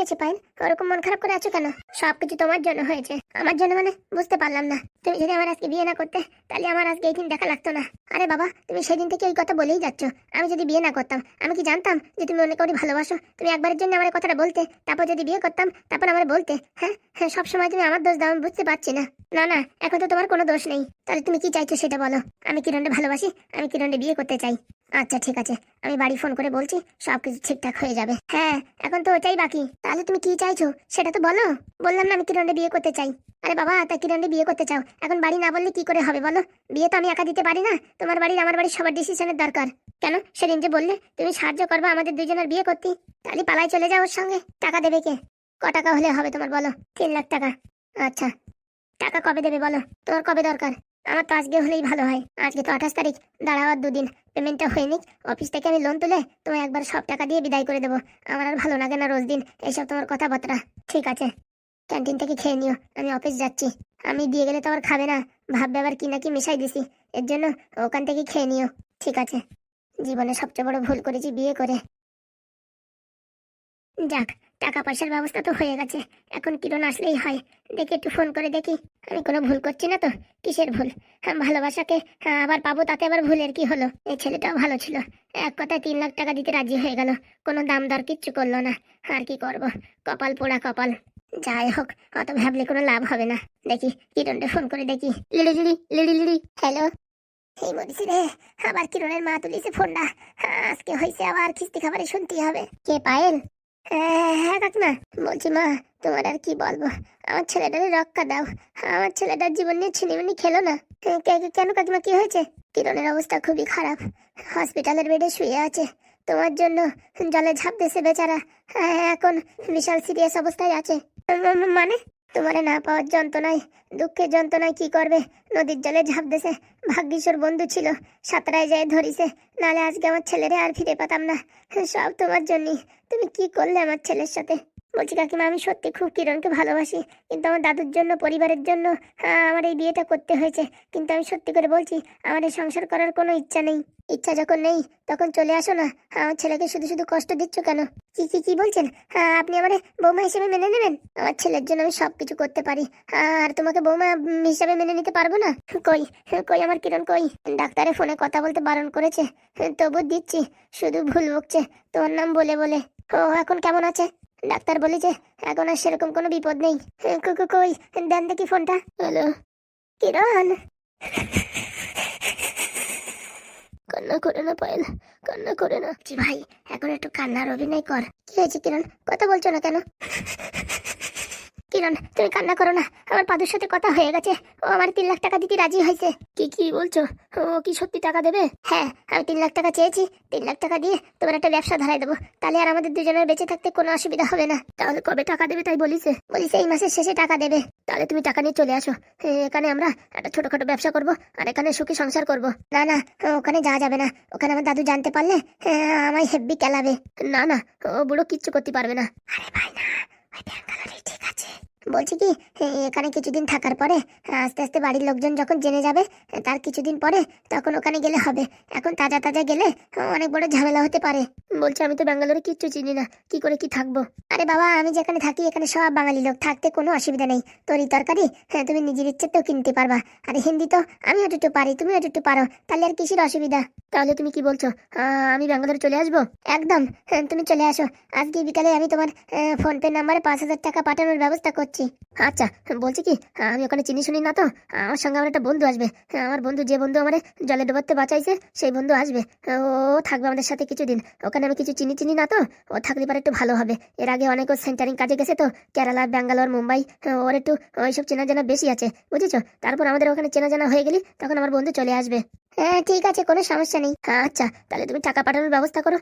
হয়েছে পায়েল? ওরকম মন খারাপ করে আছো কেন? সবকিছু তোমার জন্য হয়েছে। আমার জন্য মানে বুঝতে পারলাম না। তুমি যদি আমার আজকে বিয়ে না করতে তাহলে আমার আজকে এই দিন দেখা লাগতো না। আরে বাবা, তুমি সেদিন থেকে ওই কথা বলেই যাচ্ছ। আমি যদি বিয়ে না করতাম, আমি কি জানতাম যে তুমি অনেক করে ভালোবাসো? তুমি একবারের জন্য আমার কথাটা বলতে, তারপর যদি বিয়ে করতাম তারপর আমার বলতে। হ্যাঁ হ্যাঁ, সবসময় তুমি আমার দোষ দাও, আমি বুঝতে পারছি না। না না, এখন তো তোমার কোনো দোষ নেই। তাহলে তুমি কি চাইছো সেটা বলো। আমি কিরণকে ভালোবাসি, আমি কিরণকে বিয়ে করতে চাই। আচ্ছা ঠিক আছে, আমি বাড়ি ফোন করে বলছি, সবকিছু ঠিকঠাক হয়ে যাবে। হ্যাঁ, এখন তো ওটাই বাকি। তাহলে তুমি কি চাইছো সেটা তো বলো। বললাম না আমি কিরণকে বিয়ে করতে চাই। আরে বাবা, তা কিরণকে বিয়ে করতে চাও, এখন বাড়ি না বললে কি করে হবে বলো? বিয়ে তো আমি একা দিতে পারি না, তোমার বাড়ির আমার বাড়ির সবার ডিসিশনের দরকার। কেন, সেদিন যে বললে তুমি সাহায্য করবে আমাদের দুজনের বিয়ে করতে, তাহলে পালাই চলে যাও ওর সঙ্গে। টাকা দেবে কে? ক টাকা হলে হবে তোমার বলো? 3 লাখ টাকা। আচ্ছা, টাকা কবে দেবে বলো? তোমার কবে দরকার? আমার তো আজকে হলেই ভালো হয়। আজকে তো 28 তারিখ, দাঁড়াও আর 2 দিন। পেমেন্টটা হয়ে নিক, অফিস থেকে আমি লোন তুলে তোমায় একবার সব টাকা দিয়ে বিদায় করে দেবো। আমার আর ভালো লাগে না রোজ দিন এইসব তোমার কথাবার্তা। ঠিক আছে, ক্যান্টিন থেকে খেয়ে নিও, আমি অফিস যাচ্ছি। আমি দিয়ে গেলে তো আবার খাবে না, ভাববে আবার কি না কি মিশাই দিছি। এর জন্য ওখান থেকে খেয়ে নিও। ঠিক আছে। জীবনে সবচেয়ে বড় ভুল করেছি বিয়ে করে। যাক, টাকা পয়সার ব্যবস্থা তো হয়ে গেছে। এখন কিরণ আসলেই হয়। দেখি একটু ফোন করে দেখি। আমি কোনো ভুল করছি না তো? কিসের ভুল? ভালোবাসাকে আবার পাবো, তাতে আবার ভুলের কি হলো? এই ছেলেটাও ভালো ছিল, এক কথায় 3 লাখ টাকা দিতে রাজি হয়ে গেল, কোনো দাম দর কিচ্ছু করলো না। আর কি করব, কপাল পোড়া কপাল। যাই হোক, অত ভাবলে কোনো লাভ হবে না। দেখি কিরণকে ফোন করে দেখি। লিড়ি লিড়ি লিড়ি লিড়ি। হ্যালো। এই মরিছি রে, আবার কিরণের মা তুলিছে ফোনটা। আজকে হয়েছে আবার খিস্তি খাবারে শুনতেই হবে। কে, পায়েল? হ্যাঁ কাকিমা, বলছি মা, তোমার আর কি বলবো, আমার ছেলেটারে রক্ষা দাও। আমার ছেলেটার জীবন নিয়ে ছিনিমিনি খেলো না। কেন কাকিমা, কি হয়েছে? কিরণের অবস্থা খুবই খারাপ, হসপিটালের বেডে শুয়ে আছে। তোমার জন্য জলে ঝাঁপ দিয়েছে বেচারা। এখন বিশাল সিরিয়াস অবস্থায় আছে। মানে? তোমারে না পাওয়ার যন্ত্রণায়, দুঃখের যন্ত্রণায় কি করবে, নদীর জলে ঝাঁপ দিয়েছে। ভাগ্যিস ওর বন্ধু ছিল, সাঁতরায় যায় ধরিছে, নালে আজকে আমার ছেলেরে আর ফিরে পেতাম না। সব তোমার জন্যই। তুমি কি করলে আমার ছেলের সাথে? বলছি কাকিমা, আমি সত্যি খুব কিরণকে ভালোবাসি, কিন্তু আমার দাদুর জন্য, পরিবারের জন্য আমার এই বিয়েটা করতে হয়েছে। কিন্তু আমি সত্যি করে বলছি, আমার এই সংসার করার কোনো ইচ্ছা নেই। ইচ্ছা যখন নেই তখন চলে আসো না। আমার ছেলেকে শুধু শুধু কষ্ট দিচ্ছ কেন? কি কি কি বলছেন? আপনি আমার বৌমা হিসেবে মেনে নেবেন? আমার ছেলের জন্য আমি সবকিছু করতে পারি, আর তোমাকে বৌমা হিসাবে মেনে নিতে পারবো না? কই, কই আমার কিরণ কই? ডাক্তারের ফোনে কথা বলতে বারণ করেছে, তবু দিচ্ছি। শুধু ভুল বকছে তোমার নাম বলে বলে। ও এখন কেমন আছে? ডাক্তার বলেছে এখন আর সেরকম কোনো বিপদ নেই। কই, দেন দেখি ফোনটা। হ্যালো, কিরণ। কান্না করে না পায়েল, কান্না করে না। জি ভাই, এখন একটু কান্নার অভিনয় কর। কি হয়েছে কিরণ, কথা বলছো না কেন? কিরণ, তুমি কান্না করো না, আমার পাদুর সাথে কথা হয়ে গেছে। ও আমার 3 লাখ টাকা দিতে রাজি হয়েছে। কি কি বলছো? ও কি সত্যি টাকা দেবে? হ্যাঁ, আমি 3 লাখ টাকা চেয়েছি। 3 লাখ টাকা দিয়ে তোমার একটা ব্যবসা ধরাই দেবো, তাহলে আর আমাদের দুজনের বেঁচে থাকতে কোনো অসুবিধা হবে না। তাহলে কবে টাকা দেবে তাই বলিছে? বলিছে এই মাসের শেষে টাকা দেবে। তাহলে তুমি টাকা নিয়ে চলে আসো, এখানে আমরা একটা ছোটখাটো ব্যবসা করব, আর এখানে সুখী সংসার করব। না না, ওখানে যাওয়া যাবে না। ওখানে আমার দাদু জানতে পারলে আমায় হেব্বি কেলাবে। না না, ও বুড়ো কিচ্ছু করতে পারবে না। আরে ভাই না, ওই ব্যাঙ্গালোরেই ঠিক আছে। বলছি কি, এখানে কিছুদিন থাকার পরে আস্তে আস্তে বাড়ির লোকজন যখন জেনে যাবে, তার কিছুদিন পরে তখন ওখানে গেলে হবে। এখন তাজা তাজা গেলে অনেক বড় ঝামেলা হতে পারে। বলছি আমি তো ব্যাঙ্গালোরে কিচ্ছু চিনি না, কি করে কি থাকবো? আরে বাবা, আমি যেখানে থাকি এখানে সব বাঙালি লোক, থাকতে কোনো অসুবিধা নেই। তরি তরকারি তুমি নিজের ইচ্ছে তো কিনতে পারবা। আর হিন্দি তো আমি একটু পারি, তুমি একটু পারো, তাহলে আর কিসের অসুবিধা? তাহলে তুমি কি বলছো, আমি ব্যাঙ্গালোরে চলে আসবো? একদম, তুমি চলে আসো। আজকে বিকালে আমি তোমার ফোনপে নাম্বারে 5,000 টাকা পাঠানোর ব্যবস্থা করছি। আচ্ছা, বলছি কি, আমি ওখানে চিনি শুনি না তো, আমার সঙ্গে আমার একটা বন্ধু আসবে। আমার বন্ধু, যে বন্ধু আমার জলে ডোবাতে বাঁচাইছে, সেই বন্ধু আসবে। ও থাকবে আমাদের সাথে কিছুদিন। ওখানে আমি কিছু চিনি চিনি না তো, ও থাকলে পারে একটু ভালো হবে। এর আগে অনেক সেন্টারিং কাজে গেছে তো, কেরালা, ব্যাঙ্গালোর, মুম্বাই। ওর একটু ওইসব চেনা জানা বেশি আছে, বুঝেছো? তারপর আমাদের ওখানে চেনা জানা হয়ে গেলি তখন আমার বন্ধু চলে আসবে। হ্যাঁ ঠিক আছে, কোনো সমস্যা নেই। আচ্ছা, তাহলে তুমি টাকা পাঠানোর ব্যবস্থা করো,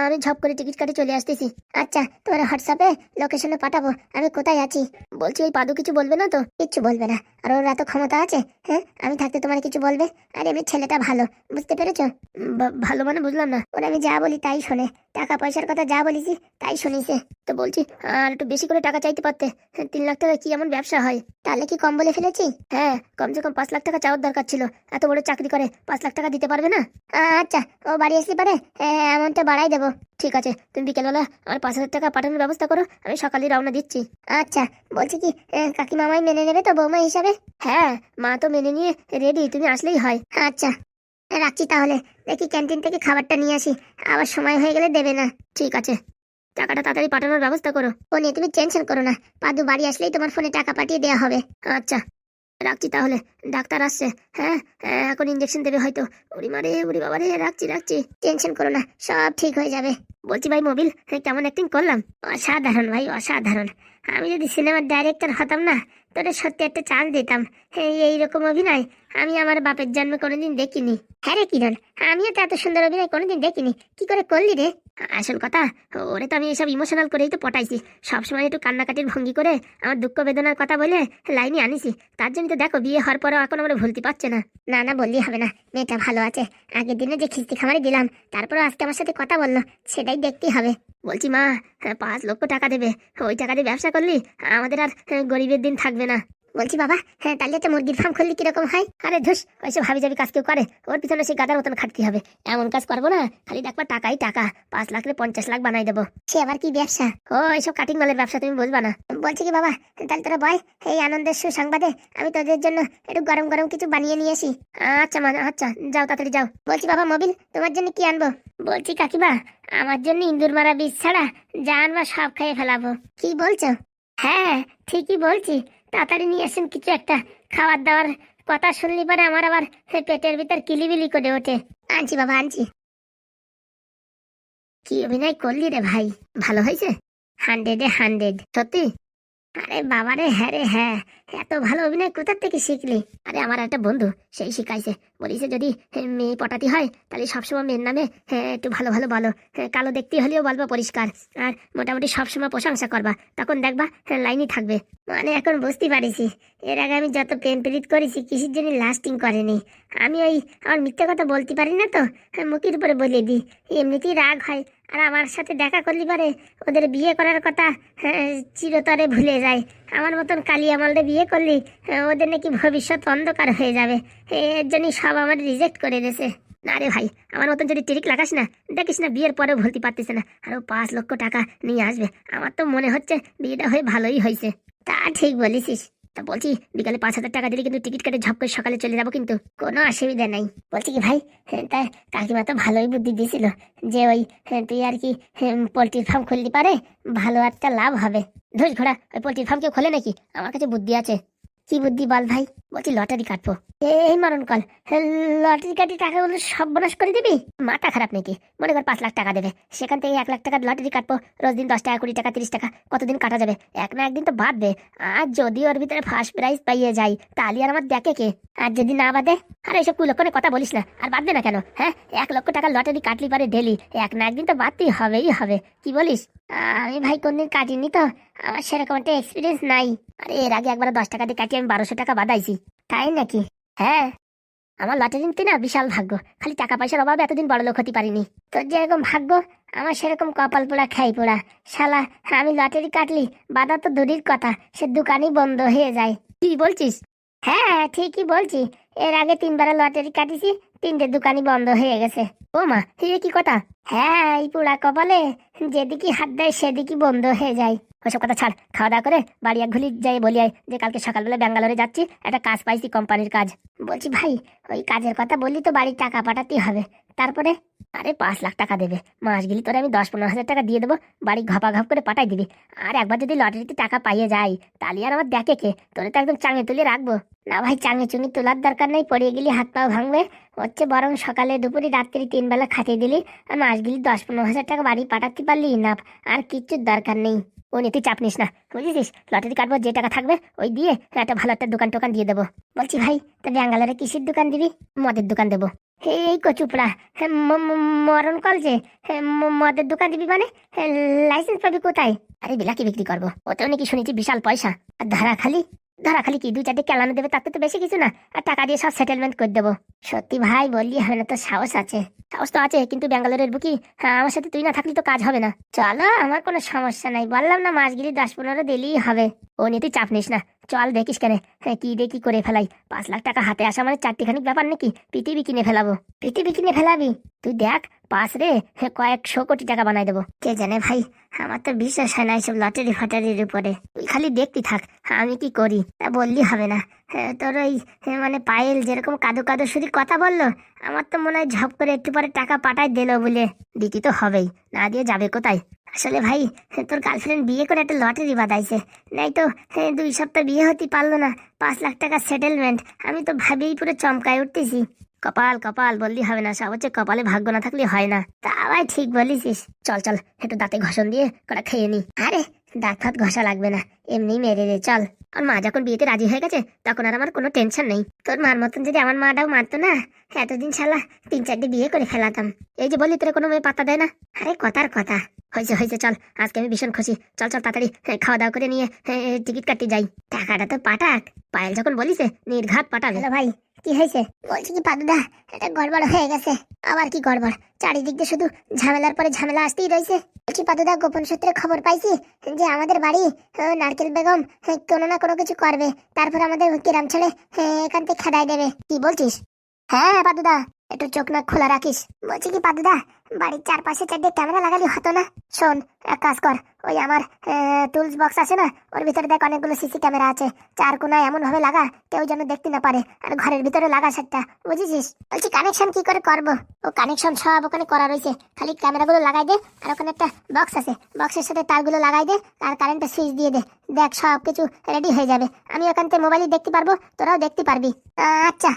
আমি ঝপ করে টিকিট কাটে চলে আসতেছি। আচ্ছা, তোমার হোয়াটসঅ্যাপে লোকেশনে পাঠাবো আমি কোথায় আছি। বলছি ওই পাদু কিছু বলবে না তো? কিচ্ছু বলবে না, আর ওর এত ক্ষমতা আছে? হ্যাঁ, আমি থাকতে তোমার কিছু বলবে? আর এমনি ছেলেটা ভালো, বুঝতে পেরেছো? ভালো মানে বুঝলাম না। ওরা আমি যা বলি তাই শোনে, টাকা পয়সার কথা যা বলেছি তাই শুনিছে। তো বলছি আর একটু বেশি করে টাকা চাইতে পারতে। 3 লাখ টাকা কি এমন ব্যবসা হয়? তাহলে কি কম বলে ফেলেছি? হ্যাঁ, কমসে কম 5 লাখ টাকা চাওয়ার দরকার ছিল। এত বড় চাকরি করে 5 লাখ টাকা দিতে পারবে না? আচ্ছা, ও বাড়ি আসলে পারে অ্যামাউন্টটা বাড়াই দেবো। ঠিক আছে, তুমি বিকেলবেলা আমার 5,000 টাকা পাঠানোর ব্যবস্থা করো, আমি সকালে রওনা দিচ্ছি। আচ্ছা, বলছি কি কাকিমা আমায় মেনে নেবে তো বৌমা হিসাবে? হ্যাঁ, মা তো মেনে নিয়ে রেডি, তুমি আসলেই হয়। আচ্ছা, রাখছি তাহলে। দেখি ক্যান্টিন থেকে খাবারটা নিয়ে আসি, আবার সময় হয়ে গেলে দেবে না। ঠিক আছে, টাকাটা তাড়াতাড়ি পাঠানোর ব্যবস্থা করো। ও নিয়ে তুমি টেনশন করো না, পাদু বাড়ি আসলেই তোমার ফোনে টাকা পাঠিয়ে দেওয়া হবে। আচ্ছা, রাখছি তাহলে। ডাক্তার আসছে। হ্যাঁ, এখন ইঞ্জেকশন দেবে হয়তো। ওরি মারে, ওরি বাবা রে, রাখছি রাখছি। টেনশন করো না, সব ঠিক হয়ে যাবে। বলছি ভাই মোবিল, কেমন অ্যাক্টিং করলাম? অসাধারণ ভাই, অসাধারণ। আমি যদি সিনেমার ডাইরেক্টর হতাম না, তোরে সত্যি একটা চান্স দিতাম। এইরকম অভিনয় আমি আমার বাপের জন্মে কোনোদিন দেখিনি। হ্যাঁ রে কিরণ, আমিও তো এত সুন্দর অভিনয় কোনোদিন দেখিনি। কি করে করলি রে? আসল কথা, ওরে তো আমি এসব ইমোশনাল করেই তো পটাইছি। সবসময় একটু কান্নাকাটির ভঙ্গি করে আমার দুঃখ বেদনার কথা বলে লাইনে আনিছি। তার জন্য তো দেখো, বিয়ে হওয়ার পরেও এখন আমরা ভুলতে পারছে না। না না, বললি হবে না, মেয়েটা ভালো আছে। আগের দিনে যে খিস্তি খামারে দিলাম, তারপরে আজকে আমার সাথে কথা বললো, সেটাই দেখতেই হবে। বলছি মা, 5 লক্ষ টাকা দেবে, ওই টাকা দিয়ে ব্যবসা করলি আমাদের আর গরিবের দিন থাকবে না। বলছি বাবা, তাহলে একটা মুরগির ফার্ম খুললি কিরকম হয়? আরে ধুস, ওইসব হাবি যাবি কাজ কেউ করে? ওর পিছনে সে গাদার মতন খাটতে হবে। এমন কাজ করবো না, খালি দেখবা টাকাই টাকা। 5 লাখ 50 লাখ বানাই দেবো। সে আবার কি ব্যবসা? ও এইসব কাটিং মালের ব্যবসা, তুমি বুঝবা না। বলছি কি বাবা, তাহলে তোরা বয়, এই আনন্দের সুসংবাদে আমি তোদের জন্য একটু গরম গরম কিছু বানিয়ে নিয়ে আসি। আচ্ছা মা, আচ্ছা, যাও তাড়াতাড়ি যাও। বলছি বাবা মোবিল, তোমার জন্য কি আনবো? বলছি কাকিমা, আমার জন্য ইন্দুর মারা বীজ ছাড়া যা আনবা সব খেয়ে ফেলাবো। কি বলছো? হ্যাঁ, ঠিকই বলছি। তাড়াতাড়ি নিয়ে আসেন কিছু একটা। খাবার দাবার কথা শুনলি পরে আমার আবার পেটের ভিতর কিলিবিলি করে ওঠে। আনছি বাবা, আনছি। কি অভিনয় করলি রে ভাই, ভালো হয়েছে। 100-এ 100 সত্যি। আরে বাবা রে, হ্যাঁ রে হ্যাঁ, এত ভালো অভিনয় কোথা থেকে শিখলি? আরে আমার একটা বন্ধু, সেই শিখাইছে। বলিছে যদি মেয়ে পটাতি হয় তাহলে সবসময় মেয়ের নামে একটু ভালো ভালো বলো। কালো দেখতে হলেও বলবা পরিষ্কার, আর মোটামুটি সবসময় প্রশংসা করবা, তখন দেখবা লাইনই থাকবে। মানে এখন বুঝতে পারিছি, এর আগে আমি যত প্রেম প্রীত করেছি কিসের জন্য লাস্টিং করেনি। আমি ওই আমার মিথ্যে কথা বলতে পারি না তো, মুখের উপরে বলে দিই, এমনিতেই রাগ হয়। আর আমার সাথে দেখা করলি পারে ওদের বিয়ে করার কথা চিরতরে ভুলে যায়। আমার মতন কালিয়া মালদে বিয়ে করলি ওদের নাকি ভবিষ্যৎ অন্ধকার হয়ে যাবে, এর জন্যই সব আমার রিজেক্ট করে দিয়েছে। না রে ভাই, আমার মতন যদি টিরিক লাগাস না, দেখিস না বিয়ের পরেও ভুলতে পারতেছে না, আরো 5 লক্ষ টাকা নিয়ে আসবে। আমার তো মনে হচ্ছে বিয়েটা হয়ে ভালোই হয়েছে। তা ঠিক বলিস। তা বলছি, বিকালে 5,000 টাকা দিলে কিন্তু টিকিট কেটে ঝপ করে সকালে চলে যাবো, কিন্তু কোনো অসুবিধা নাই। বলছি কি ভাই, তা কাকিমা তো ভালোই বুদ্ধি দিয়েছিল যে ওই তুই আর কি পোল্ট্রির ফার্ম খুলতে পারে, ভালো একটা লাভ হবে। ধুস ঘোড়া, ওই পোল্ট্রির ফার্ম কেউ খোলে নাকি? আমার কাছে বুদ্ধি আছে। কি বুদ্ধি বল ভাই? বলছি লটারি কাটবো। এই মরণ কল, লটারি কাটি টাকাগুলো সব বনাশ করে দিবি? মাথা খারাপ নাকি? মনে কর 5 লাখ টাকা দেবে, সেখান থেকে 1 লাখ টাকার লটারি কাটবো। রোজ দিন 10 টাকা 20 টাকা 30 টাকা, কতদিন কাটা যাবে? এক না একদিন তো বাঁধবে। আর যদি ওর ভিতরে ফার্স্ট প্রাইজ পাইয়ে যাই, তাহলে আর আমার দেখে কে? আর যদি না বাঁধে? আরে এইসব কুলক্ষণে কথা বলিস না, আর বাঁধবে না কেন? হ্যাঁ, 1 লক্ষ টাকার লটারি কাটলি পারে ডেলি, এক না একদিন তো বাঁধতেই হবেই হবে। কি বলিস? আমি ভাই কোনদিন কাটিনি তো, আমার সেরকম একটা এক্সপিরিয়েন্স নাই। আরে এর আগে একবার 10 টাকা দিয়ে কাটিয়ে আমি 1200 টাকা বাঁধাইছি। তাই নাকি? হ্যাঁ, আমার লটারি নিতে না বিশাল ভাগ্য, খালি টাকা পয়সার অভাবে এতদিন বড় লোক হতে পারিনি। তোর যেরকম ভাগ্য, আমার সেরকম কপাল পোড়া খাই পোড়া। শালা, আমি লটারি কাটলি বাধা তো দূরের কথা, সে দোকানই বন্ধ হয়ে যায়। কি বলছিস? হ্যাঁ ঠিকই বলছি, এর আগে 3বার লটারি কাটিছি, 3টে দোকানই বন্ধ হয়ে গেছে। ও মা, এই কি কথা? হ্যাঁ, এই পোড়া কপালে যেদিকে হাত দেয় সেদিকে বন্ধ হয়ে যায়। ওসব কথা ছাড়, খাওয়া দাওয়া করে বাড়ি এক ঘুলি যাই বলি আয় যে কালকে সকালবেলা ব্যাঙ্গালোরে যাচ্ছি, একটা কাজ পাইছি, কোম্পানির কাজ। বলছি ভাই, ওই কাজের কথা বললি তো বাড়ির টাকা পাঠাতেই হবে, তারপরে? আরে 5 লাখ টাকা দেবে, মাস গেলি তোরে আমি 10-15 হাজার টাকা দিয়ে দেবো, বাড়ি ঘপা ঘপ করে পাঠাই দিবি। আর একবার যদি লটারিতে টাকা পাইয়ে যাই, তাহলে আর আমার দেখে কে? তোরে তো একদম চাঙে তুলে রাখবো। না ভাই, চাঙে চুঙি তোলার দরকার নেই, পড়িয়ে গেলি হাত পাও ভাঙবে। হচ্ছে বরং সকালে দুপুরে রাত্রি 3 বেলা খাটিয়ে দিলি, আর মাস গেলি 10-15 হাজার টাকা বাড়ি পাঠাতে পারলি না। আর কিচ্ছুর দরকার নেই, ও নিয়ে তুই চাপ নিস না, বুঝেছিস? লটারি কাটবো, যে টাকা থাকবে ওই দিয়ে একটা ভালো একটা দোকান টোকান দিয়ে দেবো। বলছি ভাই, তা ব্যাঙ্গালোরে কিসের দোকান দিবি? মদের দোকান দেবো। এই কচুপড়া, মরণ কল যে মদের দোকান দিবি মানে? লাইসেন্স পাবি কোথায়? আরে বিলাকি বিক্রি করবো, ওতেও নাকি শুনেছি বিশাল পয়সা। আর ধারা খালি কি 2-4টে কেলানো দেবে, তাতে তো বেশি কিছু না, আর টাকা দিয়ে সব সেটেলমেন্ট করে দেবো। সত্যি ভাই বললি হবে না, তো সাহস আছে? সাহস তো আছে, কিন্তু ব্যাঙ্গালোরের বুকি, হ্যাঁ আমার সাথে তুই না থাকলে তো কাজ হবে না। চলো, আমার কোনো সমস্যা নাই, বললাম না মাস গেলি 10-15 দিলেই হবে। ও নিয়ে তুই চাপ নিস না, চল দেখিস কেন, হ্যাঁ কি দেখি করে ফেলাই। 5 লাখ টাকা হাতে আসা মানে চারটিখানিক ব্যাপার নাকি? পৃথিবী কিনে ফেলাবো। পৃথিবী কিনে ফেলাবি? তুই দেখ, পাস রে, কয়েকশো কোটি টাকা বানাই দেবো। কে জানে ভাই, আমার তো বিশ্বাস হয় না এইসব লটারি ফাটারির উপরে। তুই খালি দেখতে থাক, আমি কি করি তা বললি হবে না। তোর ওই মানে পায়েল যেরকম কাদো কাদো শুধু কথা বললো, আমার তো মনে হয় ঝপ করে একটু পরে টাকা পাঠাই দিল বলে। দিতে তো হবেই, না দিয়ে যাবে কোথায়? আসলে ভাই, তোর গার্লফ্রেন্ড বিয়ে করে একটা লটারি বাঁধাইছে, নাই তো 2 সপ্তাহ বিয়ে হতে পারলো না, 5 লাখ টাকা সেটেলমেন্ট। আমি তো ভাবেই পুরো চমকায় উঠতেছি। কপাল কপাল বললি হবে না, সব হচ্ছে কপালে ভাগ্য না থাকলে হয় না। তা ভাই ঠিক বলিস। চল চল, একটু দাঁতে ঘষণ দিয়ে কটা খেয়ে নি। আরে দাঁত ফাত ঘষা লাগবে না, এমনি মেরে দে চল। আর মা যখন বিয়েতে রাজি হয়ে গেছে তখন আর আমার কোনো টেনশন নেই। তোর মার মতন যদি আমার মাটাও মারতো না, এতদিন শালা 3-4টে বিয়ে করে ফেলাতাম। এই যে বললি তোর কোনো মেয়ে পাত্তা দেয় না, আরে কথার কথা। হয়েছে হয়েছে, চল আজকে আমি ভীষণ খুশি। চল চল তাড়াতাড়ি খাওয়া দাওয়া করে নিয়ে টিকিট কাটতে যাই। টাকাটা তো পাঠাক, পায়েল যখন বলিছে নির্ঘাত পাঠাবে। হ্যালো ভাই, কি হয়েছে? বলছি কি পাদুদা, এটা গড়বড় হয়ে গেছে। আবার কি গড়বড়? চারিদিক দিয়ে শুধু ঝামেলার পরে ঝামেলা আসতেই রয়েছে। বলছি পাদুদা, গোপন সূত্রে খবর পাইছি যে আমাদের বাড়ি নারকেল বেগম কোনো না কোনো কিছু করবে, তারপর আমাদের গ্রাম ছেড়ে এখান থেকে খেদাই দেবে। কি বলছিস? হ্যাঁ পাদুদা, একটু চোখ নাক খোলা রাখিস। বলছি কি পাদুদা, বাড়ির চারপাশে 4টে ক্যামেরা লাগালি হতো না? শোন, এক কাজ কর, ওই আমার টুলস বক্স আছে না, ওর ভিতরে দেখ অনেকগুলো সিসি ক্যামেরা আছে। 4 কোনায় এমন ভাবে লাগা কেউ যেন দেখতে না পারে, আর ঘরের ভিতরে লাগা সেটা, বুঝেছিস? বলছি কানেকশন কি করে করবো? ও কানেকশন সব ওখানে করা রয়েছে, খালি ক্যামেরাগুলো লাগাই দে, আর ওখানে একটা বক্স আছে, বক্সের সাথে তারগুলো লাগাই দে, আর কারেন্টের সুইচ দিয়ে দে। দেখ সব কিছু রেডি হয়ে যাবে। আমি ওখান থেকে মোবাইলে দেখতে পারবো, তোরাও দেখতে পারবি। আচ্ছা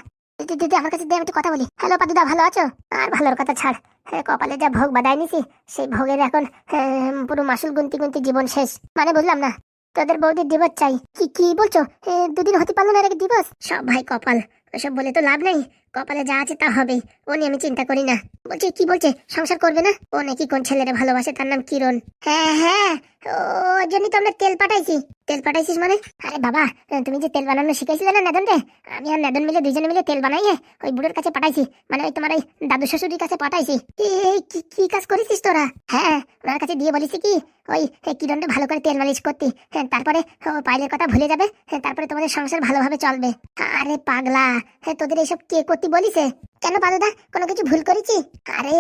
দিদি, আমার কাছে দে, আমি একটু কথা বলি। হ্যালো পাদুদা, ভালো আছো? আর ভালোর কথা ছাড়, কপালে যা ভোগ বাঁধাই নিছি, সেই ভোগের এখন পুরো মাসুল গুনতি গুনতি জীবন শেষ। মানে বুঝলাম না, তোদের বৌদির ডিভোর্স চাই? কি কি বলছো? 2 দিন হতে পারলো না এর ডিভোর্স? সব ভাই কপাল, ওসব বলে তো লাভ নেই। কপালে যা আছে তা হবে, ও নিয়ে আমি চিন্তা করি না। বলছি কি বলছে, সংসার করবে না? ও নাকি কোন ছেলেরে ভালোবাসে, তার নাম কিরণ। হ্যাঁ হ্যাঁ, ওর জন্যই তো আমরা তেল পাঠাইছি। তেল পাঠাইছিস মানে? আরে বাবা, তুমি যে তেল বানানো শিখাইছিলে না নেদন রে, আমি আর নেদন মিলে 2জনে মিলে তেল বানাইয়ে ওই বুড়োর কাছে পাঠাইছি, মানে ওই তোমার ওই দাদু শ্বশুরের কাছে পাঠাইছি। কি কাজ করেছিস তোরা? হ্যাঁ, ওনার কাছে দিয়ে বলিস কি ওই কিরণটা ভালো করে তেল মালিশ করতি, তারপরে ও পাইলের কথা ভুলে যাবে, তারপরে তোমাদের সংসার ভালোভাবে চলবে। আরে পাগলা, তোদের এইসব কে করতে বলিছে? কেন পাদুদা, কোনো কিছু ভুল করেছি? আরে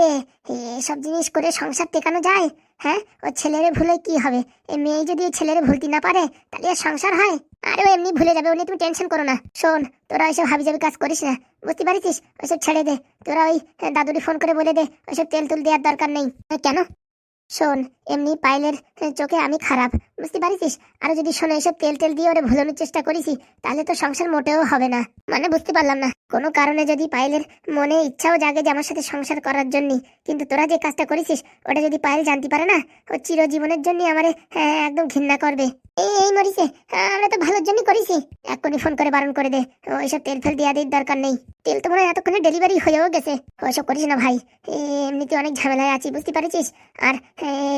এসব জিনিস করে সংসার টেকানো যায়? হ্যাঁ, ও ছেলেরে ভুলে কি হবে? এই মেয়ে যদি ওই ছেলেরে ভুলতে না পারে তাহলে আর সংসার হয়? আরে ও এমনি ভুলে যাবে, ও নিয়ে তুমি টেনশন করো না। শোন, তোরা ওইসব হাবিজাবি কাজ করিস না, বুঝতে পারিস? ওইসব ছেড়ে দে। তোরা ওই দাদুরি ফোন করে বলে দে ওইসব তেল তুল দেওয়ার দরকার নেই। কেন? শোন, এমনি পাইলের চোখে আমি খারাপ, বুঝতে পারিস? আর যদি শোনো এসব তেল তেল দিয়ে ওরে ভুলানোর চেষ্টা করিস, তাহলে তো সংসার মোটেও হবে না। মানে বুঝতে পারলাম না, কোনো কারণে যদি পাইলের মনে ইচ্ছাও জাগে যে আমার সাথে সংসার করার জন্য, কিন্তু তোরা যে কাজটা করিস ওটা যদি পাইল জানতে পারে না, ও চিরজীবনের জন্য আমারে একদম ঘৃণা করবে। এই মরিছে, আমরা তো ভালোর জন্য করিছি। এক্ষুনি ফোন করে বারণ করে দে, ওইসব তেল ফেল দেওয়া দির দরকার নেই। তেল তো মনে হয় এতক্ষণে ডেলিভারি হয়েও গেছে। ওইসব করিস না ভাই, এমনিতে অনেক ঝামেলায় আছি, বুঝতে পারিস? আর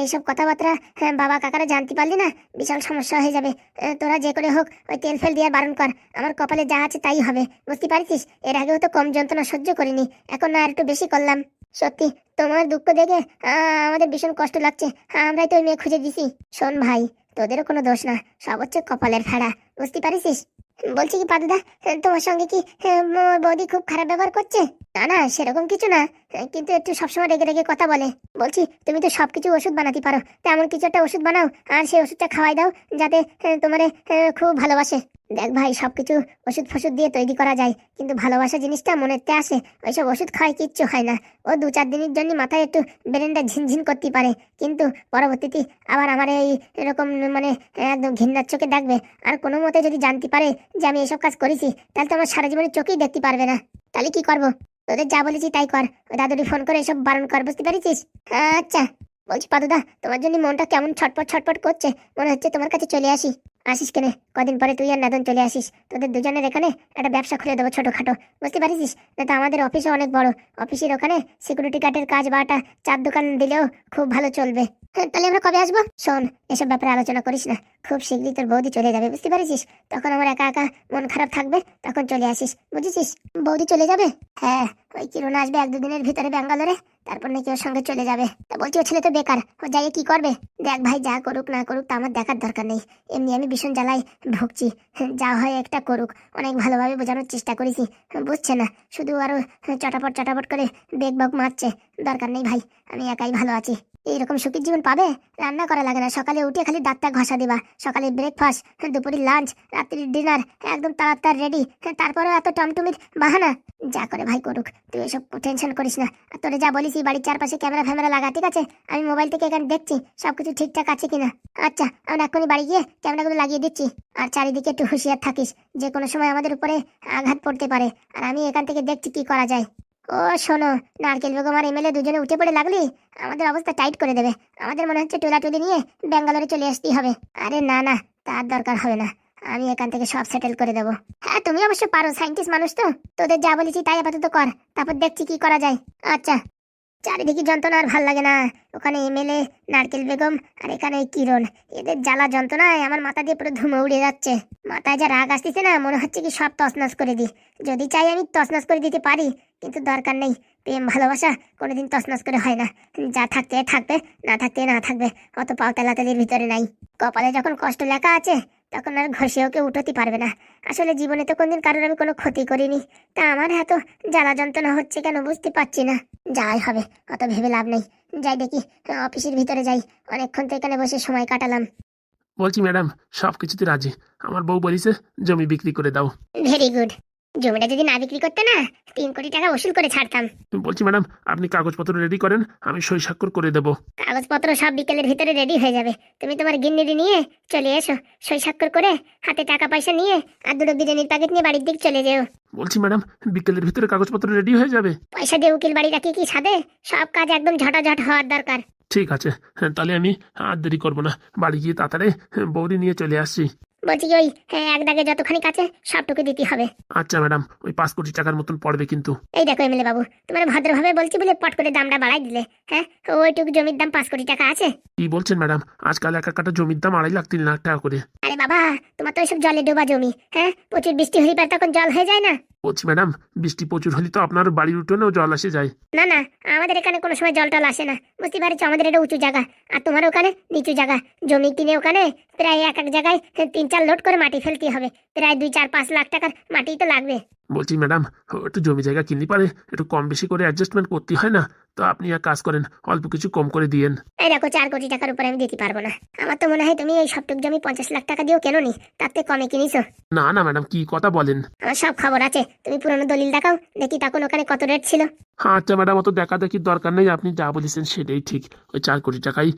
এইসব কথাবার্তা বাবা কাকারা জানতে পারলি না, বিশাল সমস্যা হয়ে যাবে। তোরা যে করে হোক ওই তেল ফেল দিয়ে বারণ কর, আমার কপালে যা আছে তাই হবে, বুঝতে পারিস? এর আগেও তো কম যন্ত্রণা সহ্য করিনি, এখন না আর একটু বেশি করলাম। সত্যি তোমার দুঃখ দেখে আমাদের ভীষণ কষ্ট লাগছে, আমরাই তো ওই মেয়ে খুঁজে দিছি। শোন ভাই, তোদেরও কোনো দোষ না, সব হচ্ছে কপালের ফেড়া, বুঝতে পারিস? বলছি কি পাদুদা, তোমার সঙ্গে কি বৌদি খুব খারাপ ব্যবহার করছে? না না, সেরকম কিছু না, কিন্তু একটু সবসময় রেগে রেগে কথা বলে। বলছি তুমি তো সবকিছু ওষুধ বানাতে পারো, তেমন কিছু একটা ওষুধ বানাও, আর সেই ওষুধটা খাওয়াই দাও, যাতে তোমারে খুব ভালোবাসে। দেখ ভাই, সবকিছু ওষুধ ফষুধ দিয়ে তৈরি করা যায়, কিন্তু ভালোবাসা জিনিসটা মনেতে আসে, ওইসব ওষুধ খাওয়াই কিচ্ছু হয় না। ও 2-4 দিনের জন্য মাথায় একটু ব্রেনটা ঝিনঝিন করতে পারে, কিন্তু পরবর্তীতে আবার আমার এই এরকম মানে একদম ঘৃণার চোখে দেখবে। আর কোনো মতে যদি জানতে পারে যে আমি এসব কাজ করেছি, তাহলে তো আমার সারা জীবনের চোখেই দেখতে পারবে না। তাহলে কি করবো? তোদের যা বলেছি তাই কর, ওই দাদুরি ফোন করে এসব বারণ কর, বুঝতে পারিস? আচ্ছা। বলছি পাদুদা, তোমার জন্য মনটা কেমন ছটপট ছটপট করছে, মনে হচ্ছে তোমার কাছে চলে আসি। আসিস কেনে, কদিন পরে তুই আর নাদন চলে আসিস, তোদের দুজনের এখানে একটা ব্যবসা খুলে দেবো ছোটখাটো, বুঝতে পারিস? না তো আমাদের অফিসও অনেক বড়, অফিসের ওখানে সিকিউরিটি গার্ডের কাজ বা একটা চার দোকান দিলেও খুব ভালো চলবে। তাহলে আমরা কবে আসবো? শোন, এসব ব্যাপারে আলোচনা করিস না, খুব শীঘ্রই তোর বৌদি চলে যাবে, বুঝতে পারিস? তখন আমার একা একা মন খারাপ থাকবে, তখন চলে আসিস, বুঝেছিস? বৌদি চলে যাবে? হ্যাঁ, ওই কিরণ আসবে 1-2 দিনের ভিতরে ব্যাঙ্গালোরে, তারপর নাকি ওর সঙ্গে চলে যাবে। তা বলছি ও ছেলে তো বেকার, ও যাইয়ে কি করবে? দেখ ভাই, যা করুক না করুক তা আমার দেখার দরকার নেই। এমনি আমি ভীষণ জ্বালায় ভুগছি। যা হয় একটা করুক, অনেক ভালোভাবে বোঝানোর চেষ্টা করেছি, বুঝছে না, শুধু আরো চটাপট চটাপট করে বেগ বক মারছে। দরকার নেই ভাই, আমি একাই ভালো আছি। এইরকম সুখীর জীবন পাবে? রান্না করা লাগে না, সকালে উঠে খালি দাঁতটা ঘষা দিবা, সকালে ব্রেকফাস্ট, দুপুরের লাঞ্চ, রাত্রির ডিনার, একদম তাড়াতাড়ি রেডি। তারপরেও এত টমটমির বাহানা। যা করে ভাই করুক, তুই এসব টেনশন করিস না। আর তোরে যা বলিস বাড়ির চারপাশে ক্যামেরা ফ্যামেরা লাগা, ঠিক আছে? আমি মোবাইল থেকে এখানে দেখছি সবকিছু ঠিকঠাক আছে কিনা। আচ্ছা, আমি এক্ষুনি বাড়ি গিয়ে ক্যামেরাগুলো লাগিয়ে দিচ্ছি। আর চারিদিকে একটু হুঁশিয়ার থাকিস, যে কোনো সময় আমাদের উপরে আঘাত পড়তে পারে। আর আমি এখান থেকে দেখছি কি করা যায়। ও শোনো, নারকেল বেগম আর এমএলএ দুজনে উঠে পড়ে লাগলি আমাদের অবস্থা টাইট করে দেবে। আমাদের মনে হচ্ছে টোলাটুলি নিয়ে ব্যাঙ্গালোরে চলে আসতেই হবে। আরে না না, তার দরকার হবে না, আমি এখান থেকে সব সেটেল করে দেবো। হ্যাঁ, তুমি অবশ্য পারো, সায়েন্টিস্ট মানুষ তো। তোদের যা বলেছি তাই আপাতত কর, তারপর দেখছি কি করা যায়। আচ্ছা। চারিদিকে যন্ত্রণা আর ভাল লাগে না। ওখানে এমএলএ, নারকেল বেগম, আর এখানে কিরণ, এদের জ্বালা যন্ত্রণায় আমার মাথা দিয়ে পুরো ধুমে উড়ে যাচ্ছে। মাথায় যা রাগ আসতেছে না, মনে হচ্ছে কি সব তছনছ করে দিই। যদি চাই আমি তছনছ করে দিতে পারি, কিন্তু দরকার নেই। প্রেম ভালোবাসা কোনোদিন তছনছ করে হয় না। যা থাকতে থাকবে, না থাকতে না থাকবে। অত পাও তেলাতেলির ভিতরে নাই। কপালে যখন কষ্ট লেখা আছে, তখন আর ঘষেও কেউ উঠোতে পারবে না। আসলে জীবনে তো কোনদিন কারোর আমি কোনো ক্ষতি করিনি, তা আমার এত জ্বালা যন্ত্রণা হচ্ছে কেন বুঝতে পারছি না। যাই হবে, অত ভেবে লাভ নেই। যাই দেখি, অফিসের ভিতরে যাই। অনেকক্ষণ তো এখানে বসে সময় কাটালাম। বলছি ম্যাডাম, সব কিছুতে রাজি। আমার বউ বলিছে জমি বিক্রি করে দাও। Very good. জমিটা যদি না বিক্রি করতে না, 3 কোটি টাকা ওসুল করে ছাড়তাম। বলছি ম্যাডাম, আপনি কাগজপত্র রেডি করেন, আমি সই স্বাক্ষর করে দেবো। কাগজপত্র সব বিকেলের ভিতরে রেডি হয়ে যাবে। তুমি তোমার গিন্নিদি নিয়ে চলে এসো, সই স্বাক্ষর করে হাতে টাকা পয়সা নিয়ে আর 2টো বিরিয়ানির প্যাকেট নিয়ে বাড়ির দিক চলে যেও। বলছি ম্যাডাম, বিকেলের ভিতরে কাগজপত্র রেডি হয়ে যাবে? পয়সা দিয়ে উকিল বাড়ি রাখি কি সাধে? সব কাজ একদম ঝটাঝট হওয়ার দরকার। ঠিক আছে, হ্যাঁ, তাহলে আমি আর দেরি করবো না, বাড়ি গিয়ে তাড়াতাড়ি বৌদি নিয়ে চলে আসছি। বলছি কি ওই এক দাগে যতখানি কাছে সবটুকু দিতে হবে। আচ্ছা ম্যাডাম, ওই 5 কোটি টাকার মতন পড়বে কিন্তু। এই দেখো এমএলএ বাবু, তোমার ভদ্রভাবে বলছি বলে পট করে দামটা বাড়াই দিলে। হ্যাঁ, ওইটুকু জমির দাম 5 কোটি টাকা আছে। কি বলছেন ম্যাডাম, আজকাল এক কাটা জমির দাম 2.5 লাখ 3 লাখ টাকা করে। আরে বাবা, তোমার তো এসব জলে ডোবা জমি। হ্যাঁ, প্রচুর বৃষ্টি হলে পারে তখন জল হয়ে যায় না। বলছি ম্যাডাম, বৃষ্টি প্রচুর হলে তো আপনার বাড়ির উঠোনেও জল এসে যায়। না না, আমাদের এখানে কোনো সময় জল টল আসে না। বুঝতে পারছো, আমাদের এটা উঁচু জায়গা, আর তোমার ওখানে নিচু জায়গা। জমি কিনে ওখানে প্রায় এক এক জায়গায় 3-4 লোড করে মাটি ফেলতে হবে। প্রায় 2-4-5 লাখ টাকার মাটি তো লাগবে। বলছি ম্যাডাম, একটু জমি জায়গা কিনতে পারে, একটু কম বেশি করে অ্যাডজাস্টমেন্ট করতে হয় না? তো আপনি এক কাজ করেন, অল্প কিছু কম করে দিয়েন। এই দেখো, 4 কোটি টাকার উপরে আমি দিতে পারবো না। আমার তো মনে হয় তুমি এই সবটুক জমি 50 লাখ টাকা দিয়েও কেনো নি, তার থেকে কমে কিনিছো। না না ম্যাডাম, কি কথা বলেন? আমার সব খবর আছে, তুমি পুরনো দলিল দেখাও দেখি তখন ওখানে কত রেট ছিল। হ্যাঁ আচ্ছা ম্যাডাম, অত দেখা দেখির দরকার নেই, আপনি যা বলেছেন সেটাই ঠিক। ওই 4 কোটি টাকাই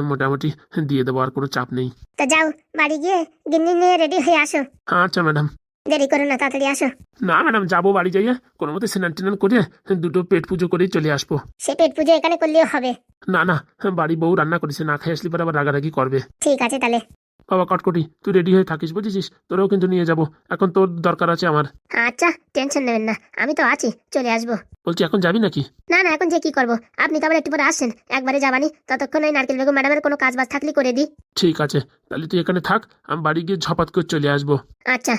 মোটামুটি দিয়ে দেবো, আর কোনো চাপ নেই। তো যাও, বাড়ি গিয়ে গিন্নি নিয়ে রেডি হয়ে আসো। হ্যাঁ আচ্ছা ম্যাডাম। দেরি করো না, তাড়াতাড়ি আসো। না ম্যাডাম, যাবো বাড়ি যাইয়ে কোনো মতে স্নান টেনান করে 2টো পেট পুজো করেই চলে আসবো। সে পেট পুজো এখানে করলেও হবে। না না, বাড়ি বউ রান্না করেছে, না খেয়ে আসলে পরে আবার রাগারাগি করবে। ঠিক আছে তাহলে। বাবা কটকটি, তুই রেডি হয়ে থাকিস বুঝেছিস, তোরেও কিন্তু নিয়ে যাব, এখন তোর দরকার আছে আমার। আচ্ছা, টেনশন নেবেন না, আমি তো আছি, চলে আসবো। বলছি এখন যাবি নাকি? না না, এখন যে কি করবো, আপনি তো আবার একটু পরে আসছেন, একবারে যাবানি, ততক্ষণ ওই নারকেল বেগম ম্যাডামের কোনো কাজ বাজ থাকলে করে দিই। ঠিক আছে, তাহলে তুই এখানে থাক, আমি বাড়ি গিয়ে ঝপাত করে চলে আসবো। আচ্ছা।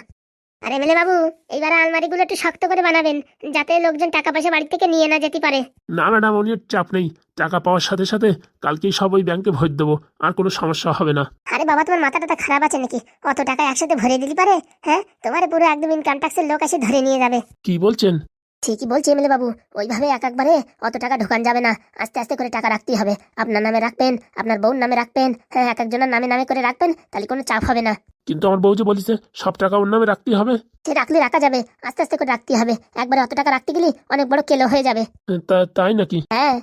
আরে এমএলএ বাবু, এইবার আলমারিগুলো একটু শক্ত করে বানাবেন, যাতে লোকজন টাকা পয়সা বাড়ি থেকে নিয়ে না যেতে পারে। না ম্যাডাম, উনি চাপ নেই, টাকা পাওয়ার সাথে সাথে কালকেই সব ওই ব্যাংকে ভরে দেবো, আর কোনো সমস্যা হবে না। আরে বাবা, তোমার মাথাটা খারাপ আছে নাকি? অত টাকা একসাথে ভরে দিতে পারে? হ্যাঁ, তোমার পুরো একদম ইনকাম ট্যাক্সের লোক এসে ধরে নিয়ে যাবে। কি বলছেন? ঠিকই বলছি এমএলএ বাবু, ওইভাবে একবারে অত টাকা ঢোকান যাবে না, আস্তে আস্তে করে টাকা রাখতে হবে। আপনার নামে রাখবেন, আপনার বউর নামে রাখবেন, হ্যাঁ, এক একজনের নামে নামে করে রাখবেন, তাহলে কোনো চাপ হবে না। কিন্তু আমার বউ যে বলিছে সব টাকা ওর নামে রাখতেই হবে। সে রাখলে রাখা যাবে, আস্তে আস্তে করে রাখতে হবে। একবারে অত টাকা রাখতে গেলে অনেক বড় কেলো হয়ে যাবে। তাই নাকি? হ্যাঁ।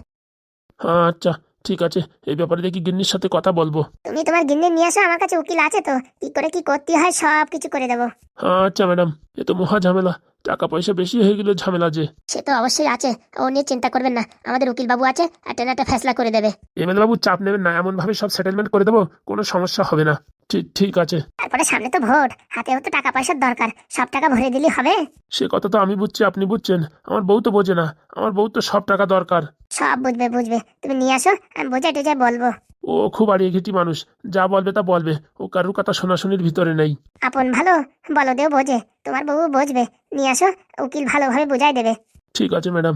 হ্যাঁ আচ্ছা, ঠিক আছে, এই ব্যাপারে দেখি গিন্নির সাথে কথা বলবো। তুমি তোমার গিন্নি নিয়ে আসো, আমার কাছে উকিল আছে তো, কি করে কি করতে হয় সব কিছু করে দেবো। হ্যাঁ আচ্ছা ম্যাডাম, এ তো মহা ঝামেলা, টাকা পয়সা বেশি হয়ে গেলে ঝামেলা যে। সে তো অবশ্যই আছে, ও নিয়ে চিন্তা করবেন না, আমাদের উকিল বাবু আছে, একটা না একটা ফেসলা করে দেবে। এমএলএ বাবু চাপ নেবেন না, এমন ভাবে সব সেটেলমেন্ট করে দেবো, কোনো সমস্যা হবে না। ঠিক আছে। তারপরে সামনে তো ভোট, হাতেও তো টাকা পয়সার দরকার, সব টাকা ভরে দিলে হবে? সে কথা তো আমি বুঝছি, আপনি বুঝছেন, আমার বউ তো বোঝে না, আমার বউ তো সব টাকা দরকার। সব বুঝবে বুঝবে, তুমি নিয়ে আসো, আমি বোঝাই টোঝাই বলবো। ও খুব আড়িয়ে ঘেটি মানুষ, যা বলবে তা বলবে, ও কারুর কথা শোনাশুনির ভিতরে নেই। আপন ভালো বলদেও বোঝে, তোমার বউ বুঝবে। নিয়ে আসো, উকিল ভালোভাবে বুঝাই দেবে। ঠিক আছে ম্যাডাম।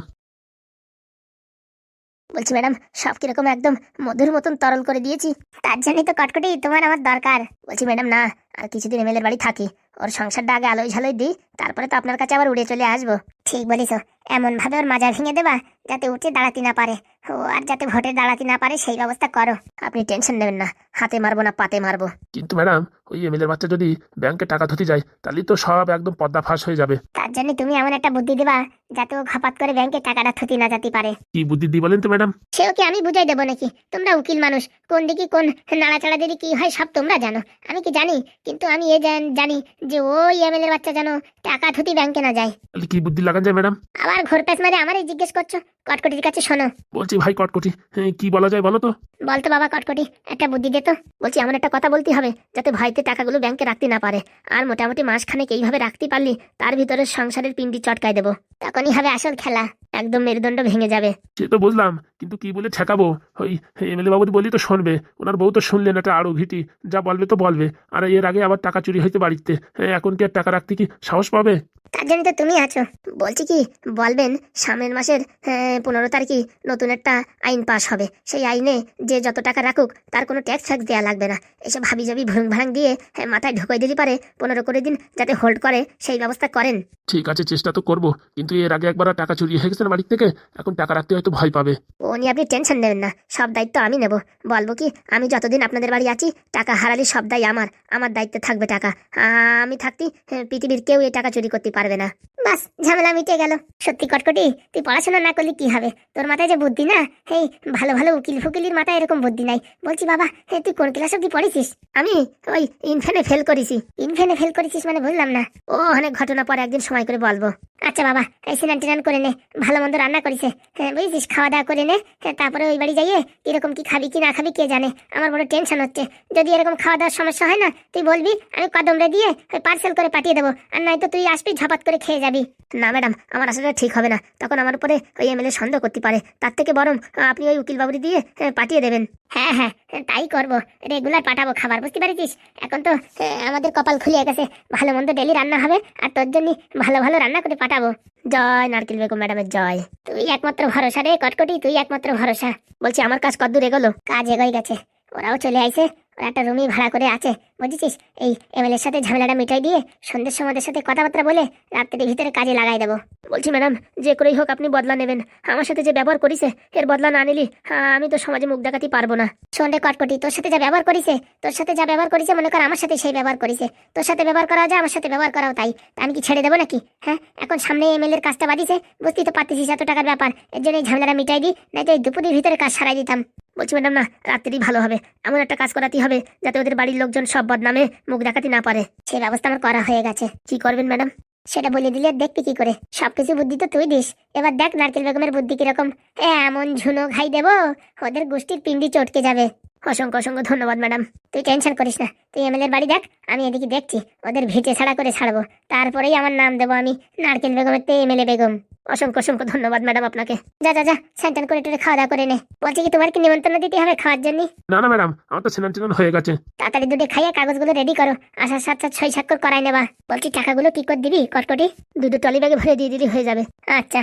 বলছি ম্যাডাম সব কিরকম একদম মধুর মতন তরল করে দিয়েছি, তার জন্যই তো কটকটি তোমার আমার দরকার। বলছি ম্যাডাম না, আর কিছুদিন এমএলএর বাড়ি থাকি, ওর সংসারটা আগে আলোয় ঝালোয় দিই, তারপরে তো আপনার কাছে আবার উড়ে চলে আসবো। ঠিক বলিস, এমন ভাবে ওর মাজা ভেঙে দেবা যাতে উঠে দাঁড়াতে না পারে, ও আর যাতে ভোটে দাঁড়াতে না পারে সেই ব্যবস্থা করো। আপনি টেনশন নেবেন না, হাতে মারবো না পাতে মারবো। কিন্তু ম্যাডাম ওই এমএলএর বাচ্চা যদি ব্যাংকে টাকা ধুতে যায় তাহলে তো সব একদম পর্দা ফাঁস হয়ে যাবে। তার জন্য তুমি এমন একটা বুদ্ধি দেবা যাতে ও ঘাপাত করে ব্যাংকে টাকাটা থুতি না যেতে পারে। কি বুদ্ধি দিই বলেন তো ম্যাডাম? সেও কি আমি বুঝাই দেবো নাকি? তোমরা উকিল মানুষ, কোন দিকে কোন নাড়াচাড়া দিলে কি হয় সব তোমরা জানো, আমি কি জানি? কিন্তু আমি জানি যে ওই এমএলএর বাচ্চা যেন টাকা থুতি ব্যাংকে না যায়। তাহলে কি বুদ্ধি লাগান যায় ম্যাডাম? আবার ঘোর প্যাস মারে আমারই জিজ্ঞেস করছো? কটকটির কাছে শোনো। বলছি ভাই কটকটি, কি বলা যায় বলো তো? বলতো বাবা কটকটি, একটা বুদ্ধি দে তো। বলছি এমন একটা কথা বলতে হবে যাতে ভয়তে টাকাগুলো ব্যাংকে রাখতে না পারে, আর মোটামুটি মাসখানেক এইভাবে রাখতে পারলি তার ভিতরে সংসারের পিন্ডি চটকাই দেবো, তখনই হবে আসল খেলা, একদম মেরুদণ্ড ভেঙে যাবে। সে তো বুঝলাম, কিন্তু কি বলে ঠেকাবো? ওই এমএলএ বাবু বলি তো শুনবে, ওনার বউ তো শুনলেন একটা আরো ঘিটি, যা বলবে তো বলবে, আর এর আগে আবার টাকা চুরি হইতে বাড়িতে, এখন কি আর টাকা রাখতে কি সাহস পাবে? তার জন্য তো তুমি আছো। বলছি কি বলবেন, সামনের মাসের 15 তারিখে নতুন একটা আইন পাস হবে, সেই আইনে যে যত টাকা রাখুক তার কোনো ট্যাক্স ফ্যাক্স দেওয়া লাগবে না। এসব হাবি জাবি ভুং ভাং দিয়ে মাথায় ঢুকাই দিলি পারে 15 দিন যাতে হোল্ড করে সেই ব্যবস্থা করেন। ঠিক আছে, চেষ্টা তো করবো, কিন্তু এর আগে একবার টাকা চুরি হয়ে গেছে না বাড়ি থেকে, এখন টাকা রাখতে হয়তো ভয় পাবে। ও নিয়ে আপনি টেনশন নেবেন না, সব দায়িত্ব আমি নেব। বলবো কি, আমি যতদিন আপনাদের বাড়ি আছি টাকা হারালে সব দায় আমার দায়িত্বে থাকবে টাকা। আমি থাকতে পৃথিবীর কেউ এই টাকা চুরি করতে পারবে না। বাস, ঝামেলা মিটে গেল। সত্যি কটকটি, তুই পড়াশোনা না করলে কি হবে? তোর মাথায় যে বুদ্ধি না, এই ভালো ভালো উকিল ফুকিলির মাথায় এরকম বুদ্ধি নাই। বলছি বাবা, তুই কোন ক্লাস অব্দি পড়েছিস? আমি ওই ইনফেনে ফেল করেছি। ইনফেনে ফেল করেছিস মানে বুঝলাম না। ও অনেক ঘটনা পরে একদিন সময় করে বলবো। আচ্ছা বাবা, এই স্নান টিনান করে নে, ভালো মন্দ রান্না করিস, বুঝেছিস, খাওয়া দাওয়া করে নে, তারপরে ওই বাড়ি যাইয়ে কিরকম কি খাবি কি না খাবি কে জানে। আমার বড় টেনশন হচ্ছে, যদি এরকম খাওয়া দাওয়ার সমস্যা হয় না তুই বলবি, আমি কদমরে দিয়ে পার্সেল করে পাঠিয়ে দেবো, আর নয়তো তুই আসবি ঝাপাত করে খেয়ে যাবি। না ম্যাডাম, আমার আসলে ঠিক হবে না, তখন আমার উপরে ওই এমএলএ সন্দেহ করতে পারে, তার থেকে বরং আপনি ওই উকিল বাবুরি দিয়ে পাঠিয়ে দেবেন। হ্যাঁ হ্যাঁ, তাই করবো, রেগুলার পাঠাবো খাবার, বুঝতে পারছিস? এখন তো আমাদের কপাল খুলে গেছে, ভালো মন্দ ডেলি রান্না হবে, আর তোর জন্য ভালো ভালো রান্না করে পাঠাবো। জয় নারকেল বেগম ম্যাডামের জয়। তুই একমাত্র ভরসা রে কটকটি, তুই একমাত্র ভরসা। বলছি আমার কাজ কদ্দূর এগোলো? কাজ এগোই গেছে, ওরাও চলে আইছে, ওরা একটা রুমই ভাড়া করে আছে, বুঝেছিস? এই এমএলএর সাথে ঝামেলাটা মিটাই দিয়ে সন্ধ্যের সময় ওদের সাথে কথাবার্তা বলে রাত্রির ভিতরে কাজে লাগাই দেবো। বলছি ম্যাডাম, যে করেই হোক আপনি বদলা নেবেন, আমার সাথে যে ব্যবহার করিছে এর বদলা না নিলি আমি তো সমাজে মুখ দেখাতে পারবো না। শোন রে কটকটি, তোর সাথে যা ব্যবহার করিছে, মনে কর আমার সাথে সেই ব্যবহার করিছে। তোর সাথে ব্যবহার করা যায়, আমার সাথে ব্যবহার করাও তাই। তা আমি কি ছেড়ে দেবো নাকি? হ্যাঁ, এখন সামনে এমএলএর কাজটা বাদিছে, বুঝতেই তো পারতেছিস এত টাকার ব্যাপার, এর জন্য এই ঝামেলাটা মিটাই দিই, নাই তো এই দুপুরের ভিতরে কাজ সারাই দিতাম। বলছি ম্যাডাম না, রাত্রি ভালো হবে, এমন একটা কাজ করাতে হবে যাতে ওদের বাড়ির লোকজন সব বদনামে মুখ দেখাতে না পারে। সেই ব্যবস্থা আমার করা হয়ে গেছে। কি করবেন ম্যাডাম? সেটা বলে দিলে দেখবি কি করে? সবকিছু বুদ্ধি তো তুই দিস, এবার দেখ নারকেল বেগমের বুদ্ধি কিরকম। এমন ঝুনো ঘাই দেবো, ওদের গোষ্ঠীর পিন্ডি চটকে যাবে। অসংখ্য অসংখ্য ধন্যবাদ ম্যাডাম। তুই টেনশন করিস না, তুই এমএলএর বাড়ি দেখ, আমি এদিকে দেখছি, ওদের ভিটে ছাড়া করে ছাড়বো, তারপরেই আমার নাম দেবো আমি নারকেল বেগমের তে এমএলএ বেগম। অসংখ্য অসংখ্য ধন্যবাদ ম্যাডাম আপনাকে। যা যা যা, স্যান্টান করে টেরে খাওয়া দাওয়া করে নে। বলছি কি, তোমার কি নিমন্ত্রণ দিতে হবে খাওয়ার জন্য? না না ম্যাডাম, আমার তো স্নান টান হয়ে গেছে। তাড়াতাড়ি দুটো খাইয়ে কাগজগুলো রেডি করো, আসার সাথে সাথে সই স্বাক্ষর করাই নেবা। বলছি টাকাগুলো কি করে দিবি কটকটি? দুটো টলি ব্যাগে ভরে দিয়ে দিলে হয়ে যাবে। আচ্ছা।